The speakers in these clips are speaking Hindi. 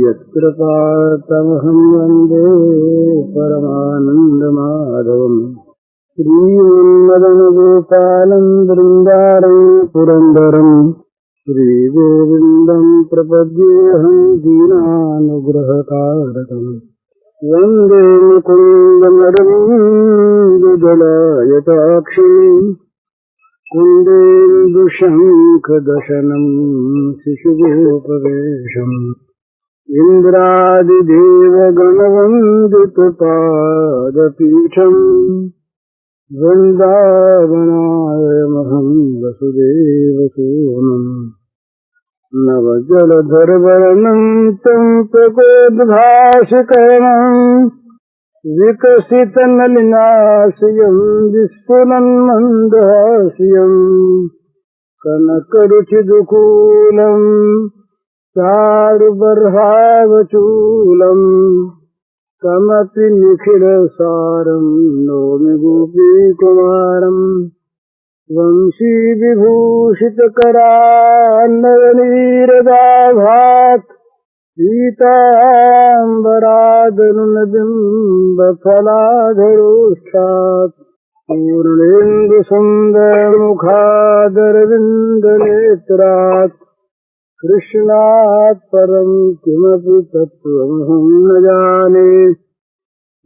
यत्कृपातमहं वन्दे परमानन्दमाधवम् श्रीमन्मदनगोपालं बृन्दारं पुरन्दरम् श्रीगोविन्दं प्रपद्येऽहं दीनानुग्रहकारकम् वन्दे मुकुन्दमरविन्ददलायताक्षिणीम् कुन्देन्दुशङ्खदशनं शिशुगोपवेशम् इन्द्रादिदेवगणवन्दितपादपीठम् वृन्दावनायमहं वसुदेवसूनम् नवजलधरवर्णं तं प्रकोद्भाषकरणम् विकसितनलिनाशयं विस्फुरन्मन्दहास्यम् कनकरुचिदुकूलम् चारुबर्हावचूलम् कमपि निखिलसारं नौमि गोपीकुमारम् वंशीविभूषितकरान्नरनीरदाभात् पीताम्बरादनुनबिम्बफलाधरोष्ठात् पूर्णेन्दुसुन्दरमुखादरविन्दनेत्रात् कृष्णात् परं किमपि तत्त्वमहं न जाने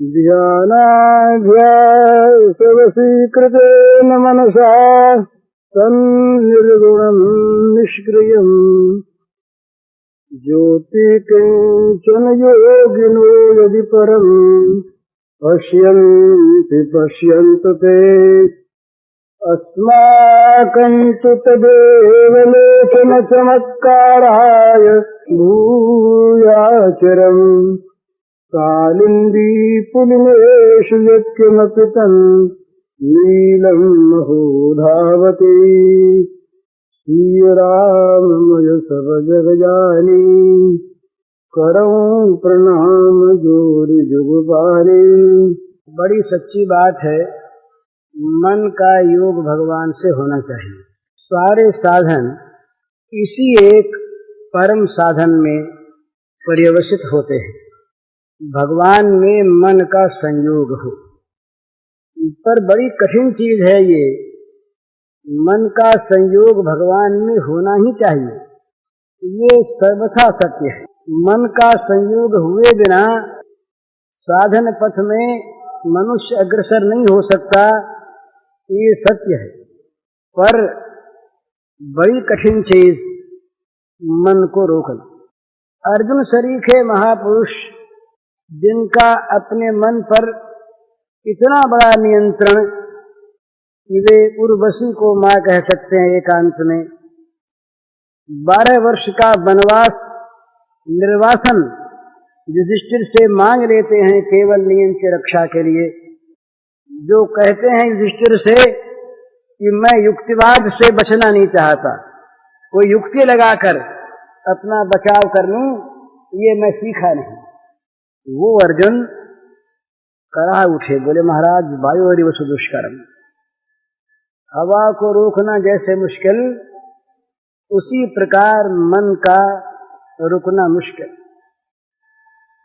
ध्यानाभ्यासवशीकृतेन मनसा तन्निर्गुणं निष्क्रियम् ज्योतिकिञ्चन योगिनो यदि परम् पश्यन्ति पश्यन्तु ते अस्माकं तु तदेव लोचनचमत्काराय भूयाचरम् कालिन्दी पुलिनेषु यत्किमपि तन् नीलं महो धावति श्रीराममय सब जगजानी करौ प्रणाम जोरि जुगपानी। बड़ी सच्ची बात है, मन का योग भगवान से होना चाहिए। सारे साधन इसी एक परम साधन में पर्यवसित होते हैं, भगवान में मन का संयोग हो। पर बड़ी कठिन चीज है ये, मन का संयोग भगवान में होना ही चाहिए, ये सर्वथा सत्य है। मन का संयोग हुए बिना साधन पथ में मनुष्य अग्रसर नहीं हो सकता, ये सत्य है। पर बड़ी कठिन चीज मन को रोकना। अर्जुन सरीखे महापुरुष जिनका अपने मन पर इतना बड़ा नियंत्रण कि वे उर्वशी को मां कह सकते हैं एकांत में। 12 वर्ष का वनवास निर्वासन युधिष्ठिर से मांग लेते हैं केवल नियम की रक्षा के लिए। जो कहते हैं युधिष्ठिर से कि मैं युक्तिवाद से बचना नहीं चाहता, कोई युक्ति लगाकर अपना बचाव कर लूं, ये मैं सीखा नहीं। वो अर्जुन करा उठे, बोले महाराज वायोरिव सुदुष्करम। हवा को रोकना जैसे मुश्किल, उसी प्रकार मन का रुकना मुश्किल।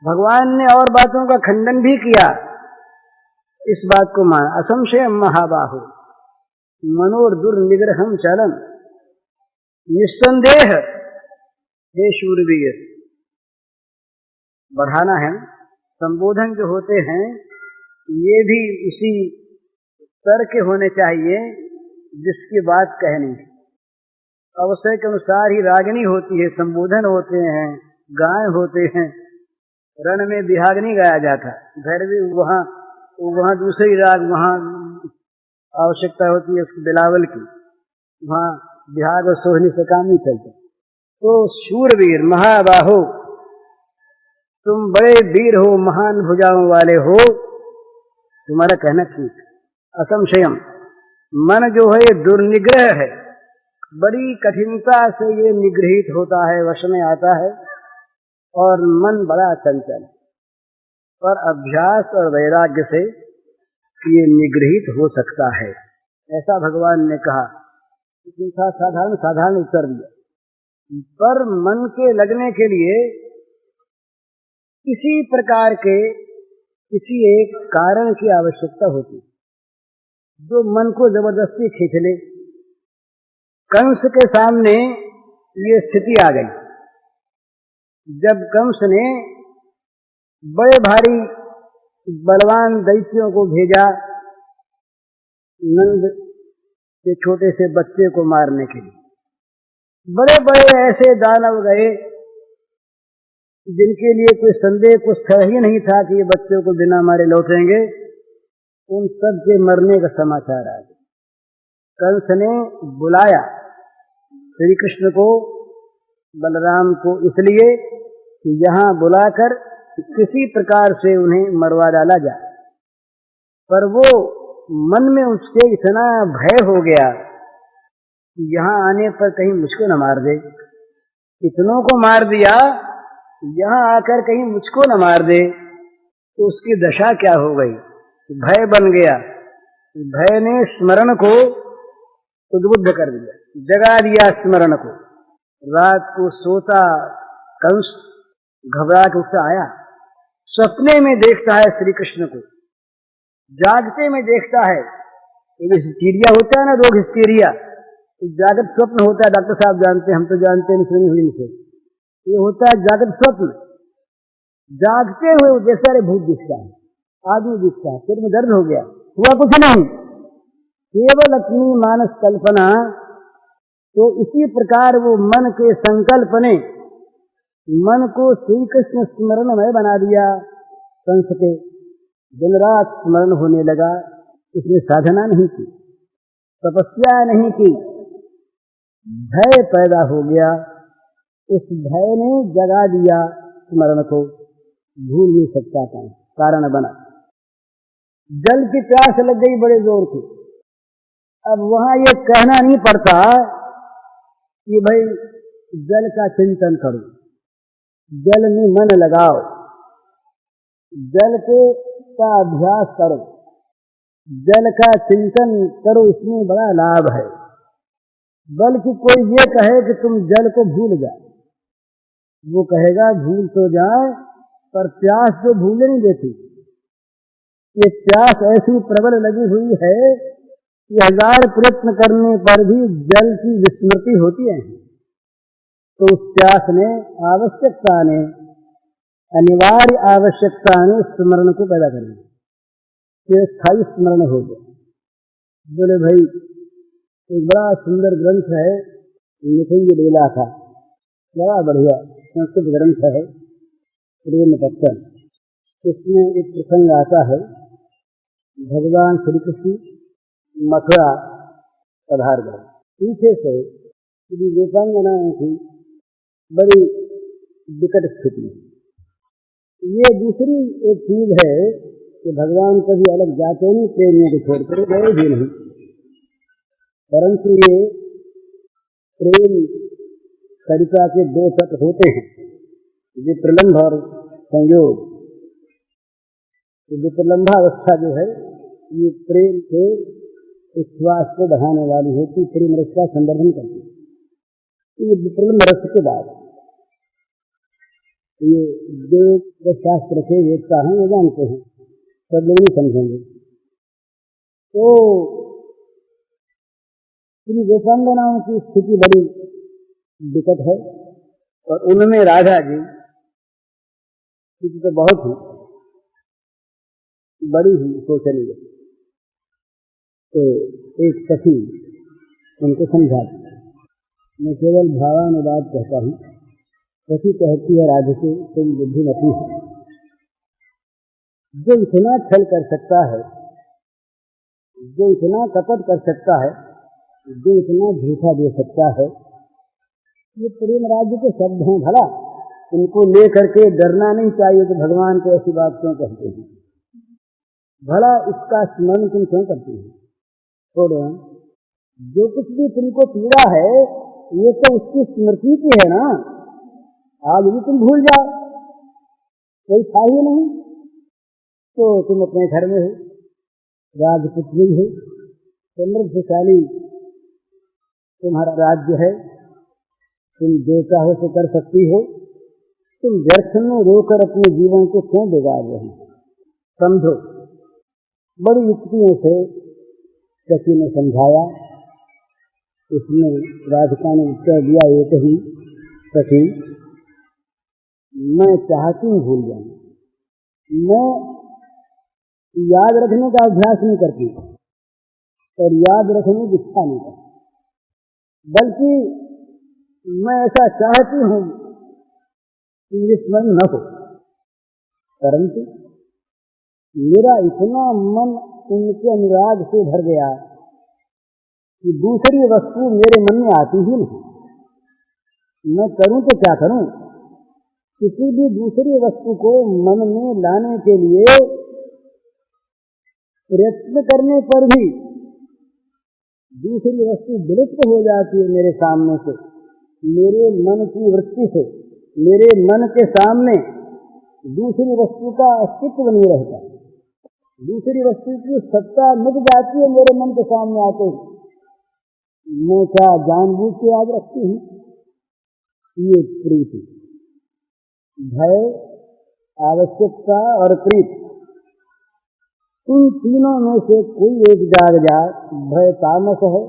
भगवान ने और बातों का खंडन भी किया, इस बात को मान। असंशय महाबाहो मनोर दुर्निग्रहम चलन। निस्संदेह हे शूरवीर, बढ़ाना है। संबोधन जो होते हैं ये भी उसी स्तर के होने चाहिए जिसकी बात कहनी है। अवसर के अनुसार ही रागिनी होती है, संबोधन होते हैं, गायन होते हैं। रण में बिहागनी गाया जाता, भैरवी वहाँ दूसरी राग, वहाँ आवश्यकता होती है उसकी बिलावल की, वहाँ बिहाग और सोहनी से काम नहीं चलता। तो शूरवीर महाबाहो, तुम बड़े वीर हो, महान भुजाओं वाले हो, तुम्हारा कहना ठीक। असंशयम, मन जो है ये दुर्निग्रह है, बड़ी कठिनता से ये निगृहित होता है, वश में आता है, और मन बड़ा चंचल। पर अभ्यास और वैराग्य से ये निगृहित हो सकता है, ऐसा भगवान ने कहा। साधारण उत्तर दिया। पर मन के लगने के लिए किसी प्रकार के किसी एक कारण की आवश्यकता होती, जो मन को जबरदस्ती खींच ले। कंस के सामने ये स्थिति आ गई जब कंस ने बड़े भारी बलवान दैत्यों को भेजा नंद के छोटे से बच्चे को मारने के लिए। बड़े बड़े ऐसे दानव गए जिनके लिए कोई संदेह कुछ ही नहीं था कि ये बच्चों को बिना मारे लौटेंगे। उन सब के मरने का समाचार आ गया। कंस ने बुलाया श्री कृष्ण को, बलराम को, इसलिए कि यहाँ बुलाकर किसी प्रकार से उन्हें मरवा डाला जाए। पर वो मन में उसके इतना भय हो गया कि यहाँ आने पर कहीं मुझको न मार दे। इतनों को मार दिया, यहाँ आकर कहीं मुझको न मार दे तो उसकी दशा क्या हो गई। भय बन गया। भय ने स्मरण को उद्बुद्ध कर दिया, जगा दिया स्मरण को। रात को सोता कंस घबरा के उससे आया, सपने में देखता है श्री कृष्ण को, जागते में देखता है। एक हिस्टीरिया होता है ना, रोग हिस्टीरिया, जागृत स्वप्न होता है। डॉक्टर साहब जानते हैं, हम तो जानते नहीं, सुनी हुई से। ये होता है जागृत स्वप्न। जागते हुए जैसा रे भूत दिखता है, आदमी दिखता है, सिर में दर्द हो गया, हुआ कुछ नहीं, केवल अपनी मानस कल्पना। तो इसी प्रकार वो मन के संकल्प ने मन को श्री कृष्ण स्मरणमय बना दिया। कंस के दिन रात स्मरण होने लगा। इसने साधना नहीं की, तपस्या नहीं की, भय पैदा हो गया। उस भय ने जगा दिया स्मरण को, भूल नहीं सकता था, कारण बना। जल की प्यास लग गई बड़े जोर की। अब वहां ये कहना नहीं पड़ता कि भाई जल का चिंतन करो, जल में मन लगाओ, जल के का अभ्यास करो, जल का चिंतन करो, इसमें बड़ा लाभ है। बल्कि कोई ये कहे कि तुम जल को भूल जाओ, वो कहेगा भूल तो जाए पर प्यास तो भूल नहीं देती। ये प्यास ऐसी प्रबल लगी हुई है कि 1000 प्रयत्न करने पर भी जल की विस्मृति होती है। तो उस प्यास ने, आवश्यकता ने, अनिवार्य आवश्यकता ने स्मरण को पैदा कर दिया, फिर स्थायी स्मरण हो गया। बोले भाई एक बड़ा सुंदर ग्रंथ है, निकुंज लीला का, बड़ा बढ़िया संस्कृत ग्रंथ है, प्रेम पत्तन। इसमें एक प्रसंग आता है, भगवान श्री कृष्ण मथुरा पधार गए। पीछे से श्री गोपांगनाओं की बड़ी विकट स्थिति। ये दूसरी एक चीज है कि भगवान कभी अलग जाते नहीं, प्रेमियों को छोड़कर गए भी नहीं। परंतु ये प्रेम सरिता के 2 तट होते हैं, विप्रलंभ और संयोग। विप्रलंभावस्था जो है ये प्रेम के विश्वास को बढ़ाने वाली होती, प्रेम रस का संदर्भन करती है। ये विप्रलंभ रस के बाद ये जो शास्त्र के वेदता हैं वो जानते हैं, सब लोग नहीं समझेंगे। तो श्री गोपांगनाओं की स्थिति बड़ी विकट है और उनमें राधा जी स्थिति तो बहुत ही बड़ी ही शोचनीय। तो एक सखी उनको समझाती, मैं केवल भावानुवाद कहता हूँ। सखी कहती है राधिके तुम बुद्धिमती हो, जो इतना छल कर सकता है, जो इतना कपट कर सकता है, जो इतना झूठा दे सकता है, ये प्रेम राज्य के शब्द हैं। भला इनको लेकर के डरना नहीं चाहिए कि भगवान को ऐसी बात क्यों कहते हैं। भला इसका स्मरण तुम क्यों करती हो। छोड़ो, जो कुछ भी तुमको पीड़ा है ये तो उसकी स्मृति की है ना। आज भी तुम भूल जाओ, कोई था ही नहीं, तो तुम अपने घर में हो, राजपुत्री हो, समृद्धशाली तुम्हारा राज्य है, तुम जो चाहो तो कर सकती हो, तुम व्यर्थ में रोकर अपने जीवन को क्यों बिगाड़ रही हो? समझो। बड़ी युक्तियों से सखी ने समझाया। इसमें राधिका ने उत्तर दिया एक ही, सखी मैं चाहती हूँ भूल जाऊँ, मैं याद रखने का अभ्यास नहीं करती और याद रखने की इच्छा नहीं करती, बल्कि मैं ऐसा चाहती हूँ कि ये स्मरण न हो, परंतु मेरा इतना मन उनके अनुराग से भर गया कि दूसरी वस्तु मेरे मन में आती ही नहीं। मैं करूं तो क्या करूं? किसी भी दूसरी वस्तु को मन में लाने के लिए प्रयत्न करने पर भी दूसरी वस्तु विलुप्त हो जाती है मेरे सामने से, मेरे मन की वृत्ति से। मेरे मन के सामने दूसरी वस्तु का अस्तित्व नहीं रहता, दूसरी वस्तु की सत्ता मिट जाती है मेरे मन के सामने आते ही। मैं क्या जानबूझ के याद रखती हूँ? ये प्रीति, भय, आवश्यकता और प्रीति, इन तीनों में से कोई एक जाग जाए। भय तामस है,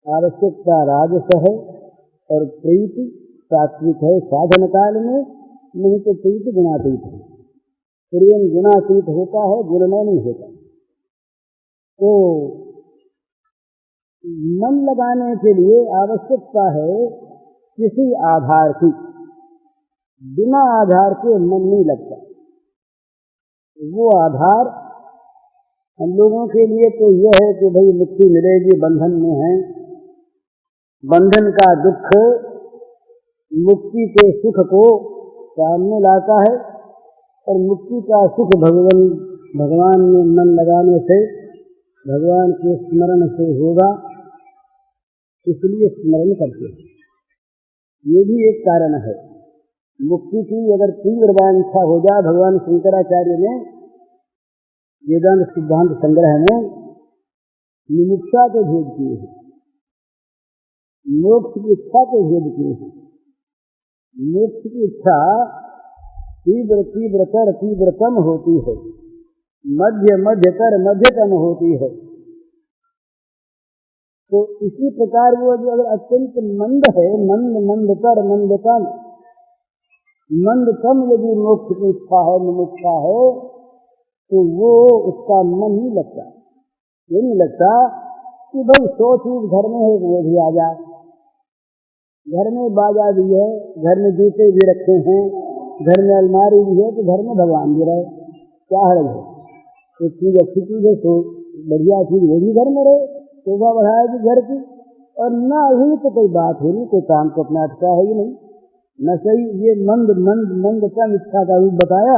आवश्यकता राजस है और प्रीति सात्विक है साधन काल में। नहीं तो प्रीति गुणातीत है, प्रेम गुणातीत होता है, गुणमय नहीं होता। तो मन लगाने के लिए आवश्यकता है किसी आधार की, बिना आधार के मन नहीं लगता। वो आधार हम लोगों के लिए तो यह है कि भाई मुक्ति मिलेगी, बंधन में है, बंधन का दुख मुक्ति के सुख को सामने लाता है और मुक्ति का सुख भगवान में मन लगाने से, भगवान के स्मरण से होगा, इसलिए स्मरण करते हैं। ये भी एक कारण है। मुक्ति की अगर तीव्र वांछा हो जाए, भगवान शंकराचार्य ने वेदांत सिद्धांत संग्रह में मुमुक्षा के भेद किए हैं, मोक्ष की इच्छा के भेद किए हैं। मोक्ष की इच्छा तीव्र तीव्रतर तीव्रतम होती है, मध्य मध्यतर मध्यतम होती है। तो इसी प्रकार वो जो अगर अत्यंत मंद है, मंद मंदतर मंदतम, मंदतम यदि मोक्ष की इच्छा है, मुमुक्षा है, तो वो उसका मन नहीं लगता। ये नहीं लगता कि भाई 100 चीज घर में है वो भी आ जाए, घर में बाजा भी है, घर में जूते भी रखे हैं, घर में अलमारी भी है, तो घर में भगवान भी रहे, क्या हर्ज है? एक चीज अच्छी चीज है तो बढ़िया चीज वो भी घर में रहे, शोभा बढ़ाएगी घर की। और न हुई तो कोई बात हो नहीं, कोई काम को अपना अटका है ही नहीं, न सही। ये मंद मंद मंद कम इच्छा का रूप बताया,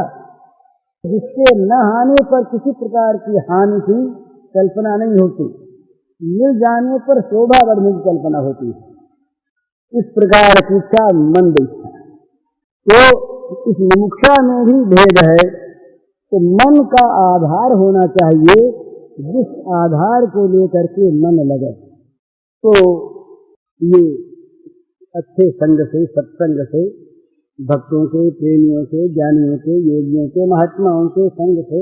जिसके न आने पर किसी प्रकार की हानि की कल्पना नहीं होती, मिल जाने पर शोभा बढ़ने की कल्पना होती है। इस प्रकार की इच्छा मंद इच्छा। तो इस मुमुक्षा में भी भेद है। तो मन का आधार होना चाहिए, जिस आधार को लेकर के मन लगे। तो ये अच्छे संग से, सत्संग से, भक्तों के, प्रेमियों के, ज्ञानियों के, योगियों के, महात्माओं के संग से,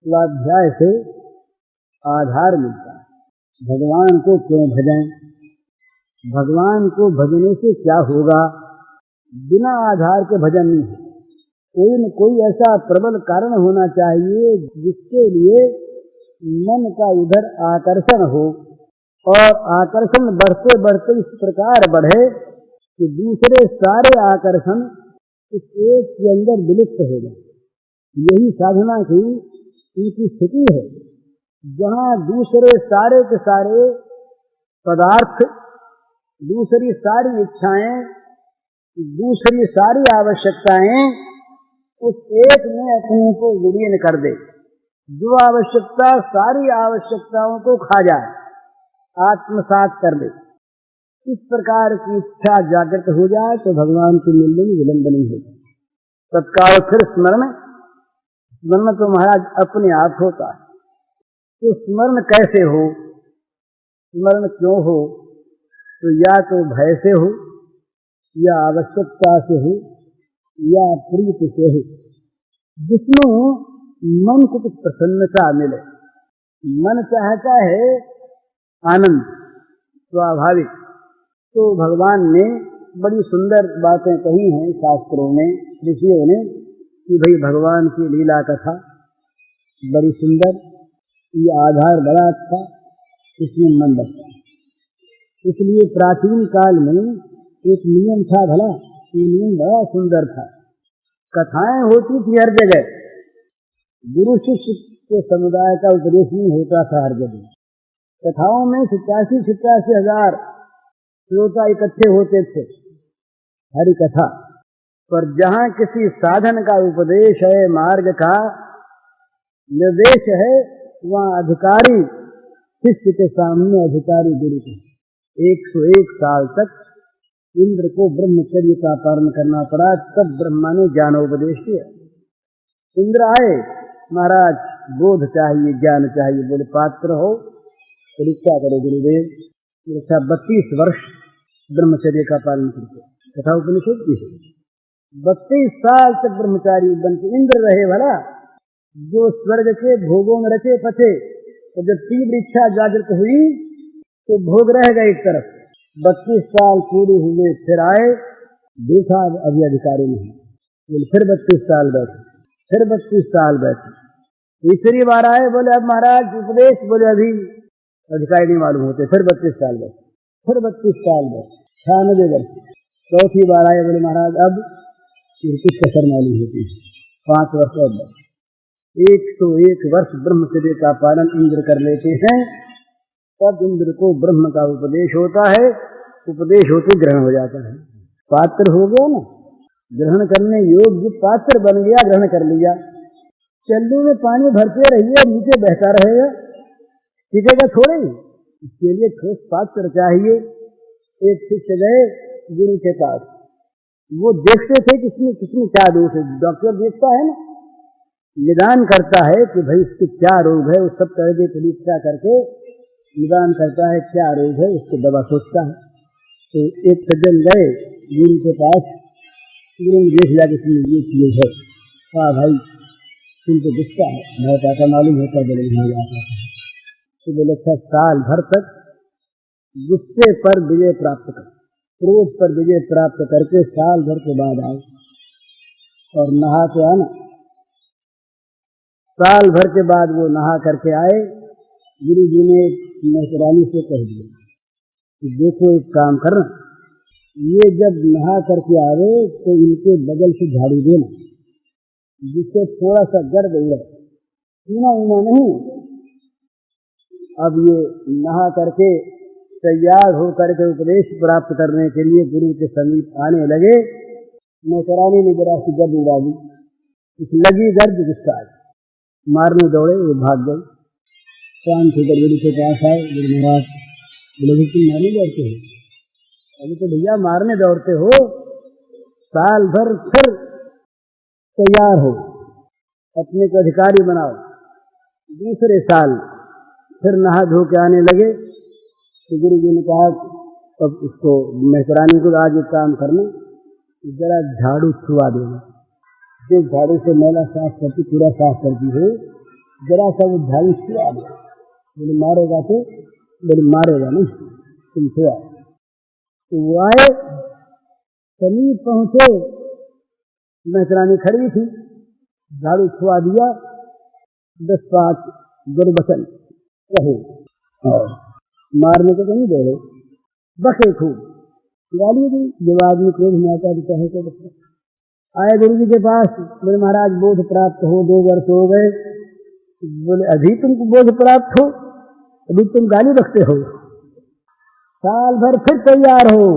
स्वाध्याय से आधार मिलता है। भगवान को क्यों भजें? भगवान को भजने से क्या होगा? बिना आधार के भजन नहीं है। कोई न कोई ऐसा प्रबल कारण होना चाहिए जिसके लिए मन का इधर आकर्षण हो, और आकर्षण बढ़ते बढ़ते इस प्रकार बढ़े कि दूसरे सारे आकर्षण इस एक के अंदर विलुप्त हो जाए। यही साधना की उनकी स्थिति है, जहाँ दूसरे सारे के सारे पदार्थ, दूसरी सारी इच्छाएं, दूसरी सारी आवश्यकताएं उस एक में अपने को विलीन कर दे। जो आवश्यकता सारी आवश्यकताओं को खा जाए, आत्मसात कर ले। इस प्रकार की इच्छा जागृत हो जाए तो भगवान के मिलने में विलंब नहीं होगा। तत्काल फिर स्मरण तो महाराज अपने आप होता है। तो स्मरण कैसे हो? स्मरण क्यों हो? तो या तो भय से हो, या आवश्यकता से हो या प्रीति से हो, जिसमें मन को कुछ प्रसन्नता मिले। मन चाहता है आनंद स्वाभाविक, तो भगवान ने बड़ी सुंदर बातें कही हैं शास्त्रों में, ऋषियों ने, कि भाई भगवान की लीला कथा बड़ी सुंदर, ये आधार बड़ा अच्छा, इसमें मन लगता है। इसलिए प्राचीन काल में एक नियम था भला, ये नियम बड़ा सुंदर था। कथाएं होती थी हर जगह, गुरु शिष्य के समुदाय का उपदेश नहीं होता था हर जगह। कथाओं में 87 हजार श्रोता इकट्ठे होते थे, हरि कथा। पर जहाँ किसी साधन का उपदेश है, मार्ग का निर्देश है, वहाँ अधिकारी शिष्य के सामने अधिकारी गुरु को 101 साल तक इंद्र को ब्रह्मचर्य का पालन करना पड़ा। तब ब्रह्मा ने ज्ञानोपदेश किया। इंद्र आए, महाराज बोध चाहिए, ज्ञान चाहिए। बोले पात्र हो, परीक्षा करो गुरुदेव। अच्छा 32 वर्ष ब्रह्मचर्य का पालन करते, कथा उपनिषद की है। 32 साल तक ब्रह्मचारी बन के इंद्र रहे भला, जो स्वर्ग के भोगों में रचे पथे। तो जब तीव्र इच्छा जागृत हुई तो भोग रह गए एक तरफ। 32 साल पूरे हुए, फिर आए, देखा अभी अधिकारी नहीं, बोले फिर 32 साल बैठे, फिर 32 साल बैठे। तीसरी बार आए, बोले अब महाराज उपदेश, बोले अभी अधिकारी नहीं मालूम होते, फिर 32 साल बैठे, फिर 32 साल बैठे, 96 वर्ष। चौथी बार आए, बोले महाराज अब कुछ कसर मालूम होती है, 5 वर्ष और बैठे। 101 वर्ष ब्रह्मचर्य का पालन इंद्र कर लेते हैं, तब इंद्र को ब्रह्म का उपदेश होता है। उपदेश होते ग्रहण हो जाता है, पात्र हो गया ना, ग्रहण करने योग्य पात्र बन गया, ग्रहण कर लिया। चल्लू में पानी भरते रहिए, नीचे बहता रहेगा, टिकेगा थोड़े ही। इसके लिए ठोस पात्र चाहिए। एक शिष्य गए गुरु के पास, वो देखते थे किसमें किसमें क्या दोष है। डॉक्टर देखता है ना, निदान करता है कि भाई इसके क्या रोग है, उस सब तरह की परीक्षा करके निदान करता है क्या रोग है, उसकी दवा सोचता है। तो एक सज्जन गए गुरु के पास, गुरु ने देख लिया कि ये चीज है। हाँ भाई तुम तो गुस्सा है, बहुत ऐसा मालूम होता बोले नहीं आता है। तो बोले अच्छा साल भर तक गुस्से पर विजय प्राप्त कर, क्रोध पर विजय प्राप्त करके साल भर के बाद आओ और नहा के आना। साल भर के बाद वो नहा करके आए। गुरु जी ने नौकरानी से कह दिया कि देखो एक काम करना, ये जब नहा करके आवे तो इनके बगल से झाड़ू देना, जिससे थोड़ा सा गर्द उड़े, ऊना नहीं। अब ये नहा करके तैयार होकर के उपदेश प्राप्त करने के लिए गुरु के समीप आने लगे। नौकरानी ने जरा सी गर्द उड़ा दी, इस लगी गर्द गुस्सा मारने दौड़े, वो भाग गए। शांत होकर गुरु के पास आए, गुरु महाराज बोले तुम मारने दौड़ते हो? अभी तो भैया मारने दौड़ते हो, साल भर फिर तैयार हो, अपने को अधिकारी बनाओ। दूसरे साल फिर नहा धो के आने लगे तो गुरु जी ने कहा अब उसको मेहरानी को आज एक काम करना, जरा झाड़ू छुआ देना। जिस झाड़ू से मैला साफ करती, पूरा साफ करती है, जरा सा वो झाड़ू छुआ दे। बोले मारेगा तो? बोले मारेगा नहीं, तुम छुआ। तो वो आए, समीप पहुंचे, मेहरानी खड़ी थी, झाड़ू छुआ दिया। 10-5 दुर्वचन कहे और मारने को तो नहीं दे रहे, बसे खूब गाली दी। जब आदमी क्रोध में आता है तो कहे तो बस। आए गुरु जी के पास, बोले महाराज बोध प्राप्त हो, 2 वर्ष हो गए। बोले अभी तुमको बोध प्राप्त हो, अभी तुम गाली रखते हो? साल भर फिर तैयार हो,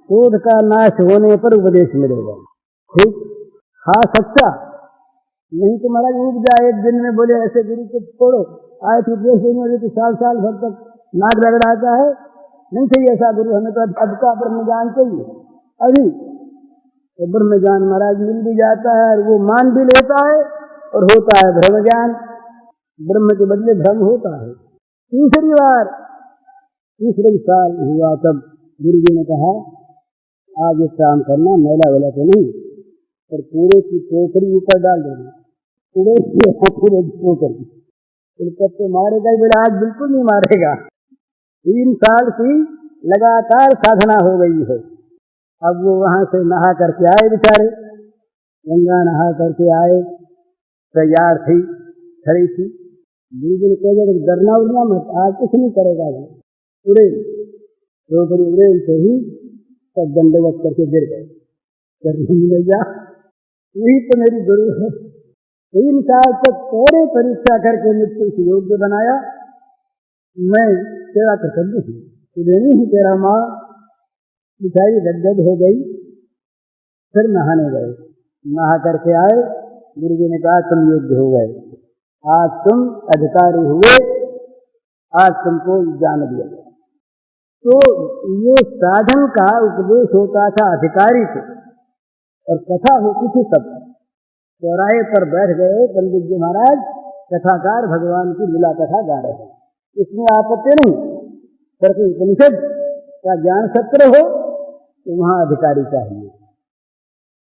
क्रोध का नाश होने पर उपदेश मिलेगा। ठीक हाँ सच्चा, नहीं तो महाराज उग जाए एक दिन में। बोले ऐसे गुरु को छोड़ो, आए थे उपदेश देने वाले तो साल भर तक नाक रगड़ाता है, नहीं चाहिए ऐसा गुरु, हमें तो अब का ब्रह्म ज्ञान चाहिए। अभी तो ब्रह्म ज्ञान महाराज मिल भी जाता है, और वो मान भी लेता है, और होता है ब्रह्म ज्ञान, ब्रह्म के बदले भ्रम होता है। तीसरी बार तीसरे साल हुआ, तब गुरु जी ने कहा आज एक काम करना, मैला वेला तो नहीं, पर पूरे की टोकरी ऊपर डाल देना, पूरे टोकरी तो मारेगा ही बोला, आज बिल्कुल नहीं मारेगा। 3 साल की लगातार साधना हो गई है। अब वो वहां से नहा करके आए बेचारे, गंगा नहा करके आए, तैयार थी, खड़ी थी। गुरु ने कहा डरना उड़ना मत, आज कुछ नहीं करेगा वो। उड़े टोकरी उड़े से ही सब दंडवत करके गिर गए। भैया वही तो मेरी गुरु है। 3 साल तक थोड़े परीक्षा करके मुझको इस योग्य बनाया। मैं तेरा कृतज्ञ हूँ, तुझे ही तेरा माँ मिठाई गदगद हो गई। फिर नहाने गए, नहा करके आए। गुरु जी ने कहा तुम योग्य हो गए, आज तुम अधिकारी हुए, आज तुमको जान दिया गया। तो ये साधन का उपदेश होता था अधिकारी को, और कथा होती थी सब। चौराहे पर बैठ गए पंडित जी महाराज, कथाकार भगवान की लीला कथा गा रहे हैं, इसमें आपत्ति नहीं। पर उपनिषद का ज्ञान सत्र हो तो वहां अधिकारी चाहिए।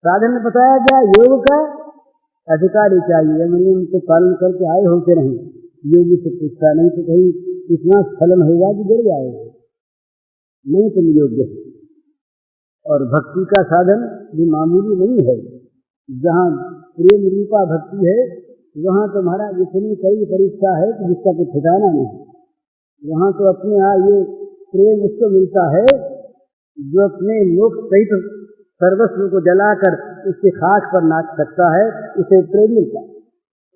साधन में बताया गया योग का अधिकारी चाहिए, मैंने उनको पालन करके आए होते नहीं। योगी से पूछता नहीं तो कहीं इतना स्खलन होगा कि गिर जाएगा, नहीं तुम योग्य है। और भक्ति का साधन भी मामूली नहीं है। जहाँ प्रेम रूपा भक्ति है वहाँ तुम्हारा इतनी कई परीक्षा है कि जिसका कुछ ठिकाना नहीं। वहाँ तो अपने ये प्रेम उसको मिलता है जो अपने मोक्ष सहित सर्वस्व को जलाकर उसके खाक पर नाच सकता है, उसे प्रेम मिलता है,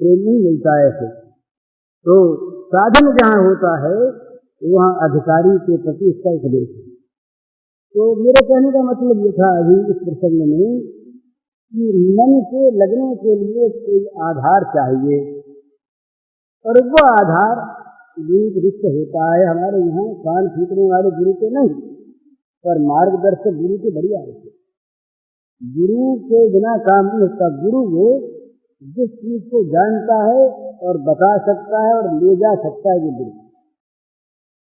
प्रेम नहीं मिलता है ऐसे। तो साधन जहाँ होता है वहाँ अधिकारी के प्रति इसका उपदेश है। तो मेरे कहने का मतलब ये था अभी इस प्रसंग में कि मन के लगने के लिए कोई आधार चाहिए, और वो आधार गुरु दृष्ट होता है। हमारे यहाँ कान फूटने वाले गुरु के नहीं, पर मार्गदर्शक गुरु के बढ़िया होते। गुरु के बिना काम नहीं होता। गुरु वो जिस चीज को जानता है और बता सकता है और ले जा सकता है, वो गुरु।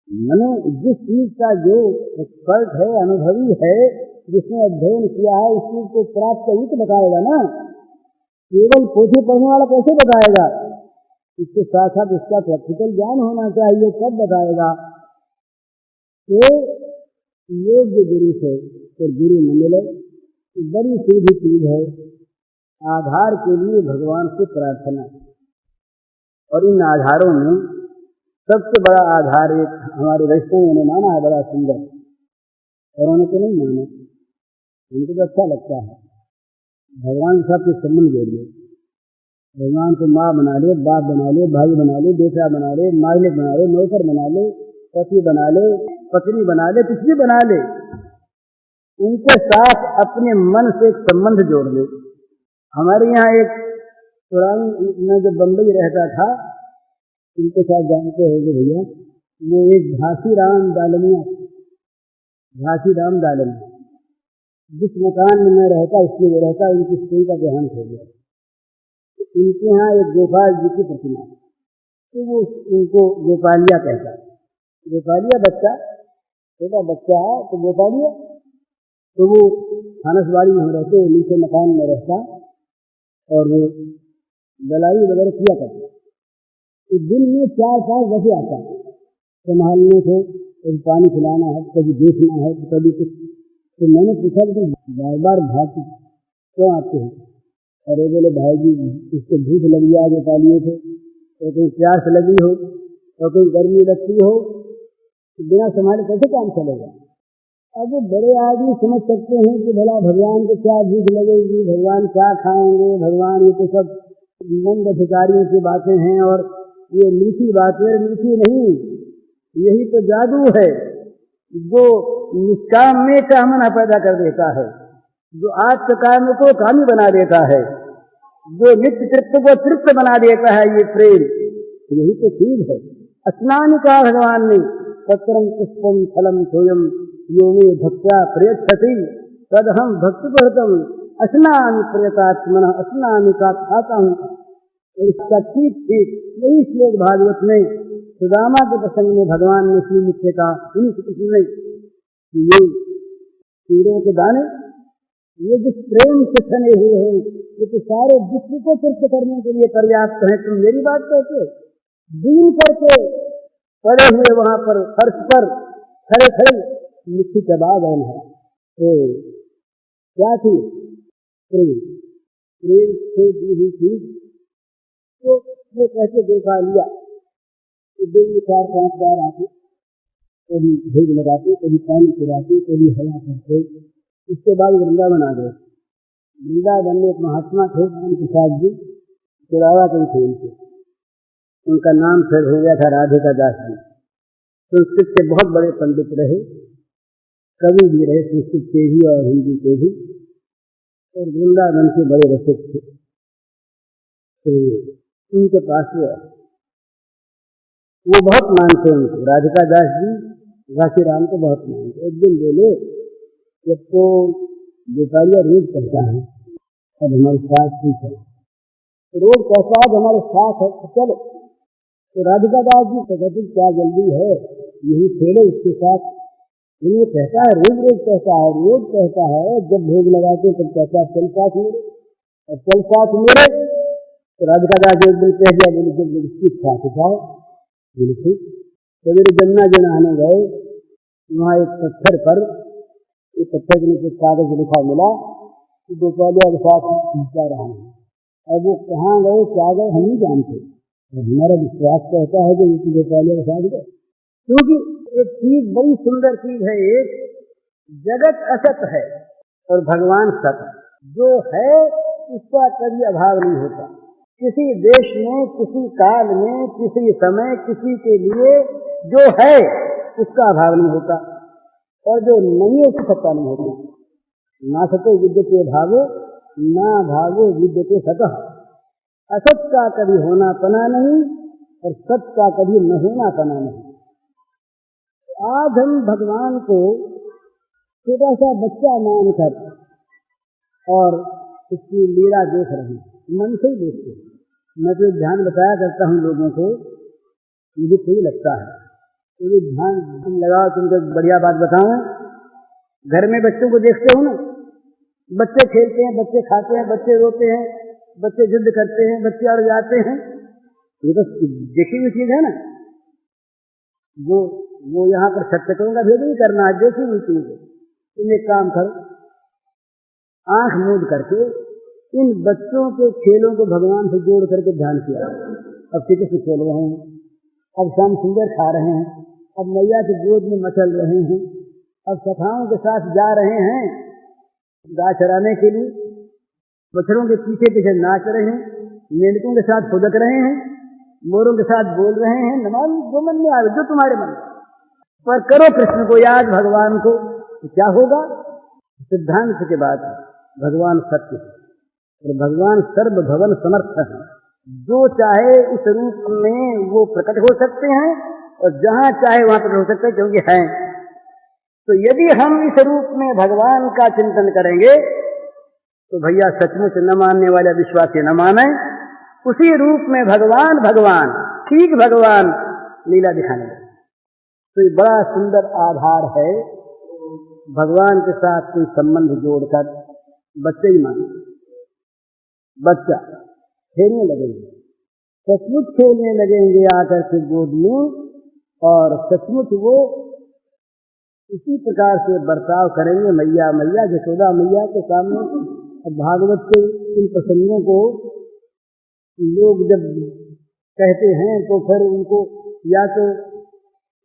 मैंने जिस चीज का जो एक्सपर्ट है, अनुभवी है, जिसने अध्ययन किया है, उस चीज को प्राप्त ही तो बताएगा ना। केवल पोथी पढ़ने वाला कैसे बताएगा? इसके साथ साथ इसका प्रैक्टिकल ज्ञान होना चाहिए, तब बताएगा। तो योग्य गुरु से तो गुरु न मिले बड़ी सीधी चीज है। आधार के लिए भगवान से प्रार्थना, और इन आधारों में सबसे बड़ा आधार एक हमारे वैष्णवों ने माना है, बड़ा सुंदर। और उन्होंने तो नहीं माना, उनको तो अच्छा लगता है। भगवान के साथ संबंध जोड़िए, भगवान को माँ बना ले, बाप बना ले, भाई बना ले, बेटा बना ले, मालिक बना ले, नौकर बना ले, पति बना ले, पत्नी बना ले, कुछ भी बना ले, उनके साथ अपने मन से एक संबंध जोड़ ले। हमारे यहाँ एक पुरानी, मैं जब बम्बई रहता था, उनके साथ जानते होंगे भैया, वो एक घासीराम दालमिया, घासीराम दालमिया, जिस मकान में मैं रहता इसलिए वो रहता, उनकी स्त्री का देहांत हो गया। इनके यहाँ एक गोपाल जी की प्रतिमा, तो वो उनको गोपालिया कहता है। गोपालिया बच्चा, छोटा बच्चा है तो गोपालिया। तो वो खानसवाड़ी में रहते, नीचे मकान में रहता, और वो दलाई वगैरह किया करता। तो दिन में 4-5 बजे आता, संभालने से कभी पानी खिलाना है, कभी देखना है, तो कभी कुछ। तो मैंने पूछा कि बार बार भाग क्यों आते हैं? अरे बोले भाई जी इसको भूख लगी है, गोपालिए थे, तो कहीं प्यास लगी हो और कहीं गर्मी लगती हो, तो बिना संभाले कैसे काम चलेगा? अब वो बड़े आदमी समझ सकते हैं कि भला भगवान को क्या भूख लगेगी, भगवान क्या खाएंगे, भगवान ये तो सब मंद अधिकारियों की बातें हैं, और ये मीठी बातें मीठी नहीं, यही तो जादू है जो निष्काम में कामना पैदा कर देता है, जो आत्म काम को कामी बना देता है, जो नित्य तृप्त को तृप्त बना देता है। ये प्रेम, यही तो चीज है। स्नान का भगवान ने पत्रम पुष्पम फलम सोयम यो मे भक्त्या प्रयच्छति तदहम भक्ति भरतम स्नान प्रयतात्मन स्नान का खाता हूँ। इसका ठीक ठीक यही श्लोक भागवत में सुदामा के प्रसंग में भगवान ने श्री मुख्य का ये कीड़ों के दाने ये जिस प्रेम से सने हुए हैं, ये तो सारे विश्व को तृप्त करने के लिए पर्याप्त है। तुम मेरी बात कहते, दीन करके पड़े हुए वहां पर फर्श पर खड़े खड़े मिट्टी चबा गए हैं। तो क्या थी? प्रेम। प्रेम से दी हुई चीज तो वो कैसे देखा लिया। तो दिन में 4-5 बार आते, कभी भोग लगाते, कभी पानी पिलाते, कभी हवा करते। इसके बाद वृंदावन आ गए। वृंदावन में एक महात्मा थे राम प्रसाद जी, चुरावा के थे उनके, उनका नाम फिर हो गया था राधिका दास जी। संस्कृत के बहुत बड़े पंडित रहे, कवि भी रहे, संस्कृत के भी और हिंदी के भी, और वृंदावन के बड़े रसिक थे। तो उनके पास वो बहुत मानते हैं उनको, राधिका दास जी घासी राम को बहुत मानते। एक दिन बोले, जब तो गोपालिया रोज कहता है अब हमारे साथ ठीक है, रोज कहता है हमारे साथ है तो चलो। तो राधिका दास जी कहते क्या जल्दी है, यही खेलो इसके साथ। ये कहता है रोज रोज कहता है, रोज कहता है, जब भोग लगाते तब कहता है चल साथ मेरे, और चल साथ मेरे। तो राधिका दास जी एक दिन कह दिया, बोले जब इसकी साथ उठाओ। बिल्कुल। तो मेरे जमुना जी नहाने गए, वहाँ एक पत्थर पर, एक पत्थर के नीचे कागज लिखा मिला कि गोपालिया के साथ खींचा रहा है। अब वो कहाँ गए क्या गए हम नहीं जानते, हमारा विश्वास कहता है कि गोपालिया के साथ गए। क्योंकि एक चीज बड़ी सुंदर चीज है, एक जगत असत है और भगवान सत। जो है उसका कभी अभाव नहीं होता। किसी देश में, किसी काल में, किसी समय, किसी के लिए जो है उसका अभाव नहीं होता, और जो नहीं है उसकी सत्ता नहीं होती। ना सतो विद्यते भावो, ना भावो विद्यते सतः। असत का कभी होना पना नहीं और सत का कभी न होना पना नहीं। आज हम भगवान को छोटा सा बच्चा मानकर और उसकी लीला देख रहे हैं, मन से ही देखते हैं। मैं तो ध्यान बताया करता हूँ लोगों को, मुझे सही लगता है, तो ये ध्यान लगाओ। तुमको बढ़िया बात बताऊं, घर में बच्चों को देखते हो ना, बच्चे खेलते हैं, बच्चे खाते हैं, बच्चे रोते हैं, बच्चे जिद करते हैं, बच्चे अड़ जाते हैं, ये तो देखी हुई चीज है ना। वो यहाँ पर सत्य कहूंगा भेद नहीं करना, देखी हुई चीज है। तुम एक काम करो, आंख मूंद करके इन बच्चों के खेलों को भगवान से जोड़ करके ध्यान किया। अब किसी से खेल रहे हैं, अब शाम सुंदर खा रहे हैं, अब मैया के गोद में मचल रहे हैं, अब सखाओं के साथ जा रहे हैं गाय चराने के लिए, बछड़ों के पीछे पीछे नाच रहे हैं, मेंढकों के साथ फुदक रहे हैं, मोरों के साथ बोल रहे हैं। नमान जो मन में आए, जो तुम्हारे मन में, पर करो कृष्ण को याद, भगवान को, तो क्या होगा? सिद्धांत के बाद भगवान सत्य है और भगवान सर्व भवन समर्थ है। जो चाहे इस रूप में वो प्रकट हो सकते हैं और जहां चाहे वहां प्रकट हो सकते हैं, क्योंकि हैं। तो यदि हम इस रूप में भगवान का चिंतन करेंगे तो भैया सचमुच न मानने वाले विश्वासी न माने, उसी रूप में भगवान भगवान ठीक भगवान लीला दिखाने लगे। तो ये बड़ा सुंदर आधार है भगवान के साथ कोई संबंध जोड़कर। बच्चे ही माने, बच्चा खेलने लगेंगे, सचमुच खेलने लगेंगे आकर के गोद में, और सचमुच वो इसी प्रकार से बर्ताव करेंगे मैया मैया यशोदा मैया के सामने। अब भागवत के इन प्रसंगों को लोग जब कहते हैं तो फिर उनको या तो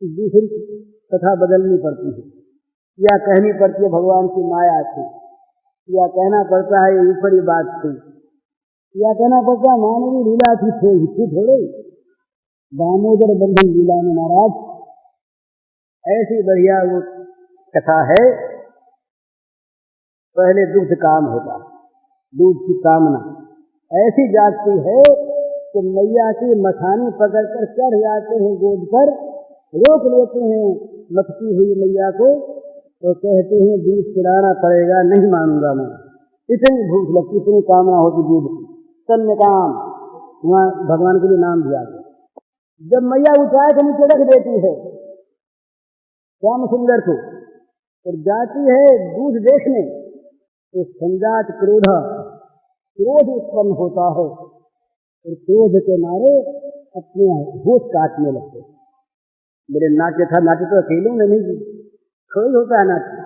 दूसरी कथा बदलनी पड़ती है, या कहनी पड़ती है भगवान की माया थी, या कहना पड़ता है ऊपरी बात थी, या कहना पड़ता है मानवी लीला थी थोड़े दामोदर बंधन लीला में महाराज। ऐसी बढ़िया वो कथा है। पहले दूध काम होता, दूध की कामना ऐसी जाती है कि मैया की मथानी पकड़कर चढ़ जाते हैं गोद पर, रोक लेते हैं मथती हुई मैया को, तो कहते हैं दूध पिलाना पड़ेगा, नहीं मानूंगा मैं, इतनी भूख लगती, इतनी कामना होती दूध की। तन्य काम वहाँ भगवान के लिए नाम दिया गया। जब मैया उठा के नीचे रख देती है श्याम सुंदर को, और जाती है दूध देखने, तो संजात क्रोध उत्पन्न होता है और क्रोध के मारे अपने होश काटने लगते। मेरे नाट्य था, नाट्य तो अकेले में नहीं, थोड़ी होता है नाट्य।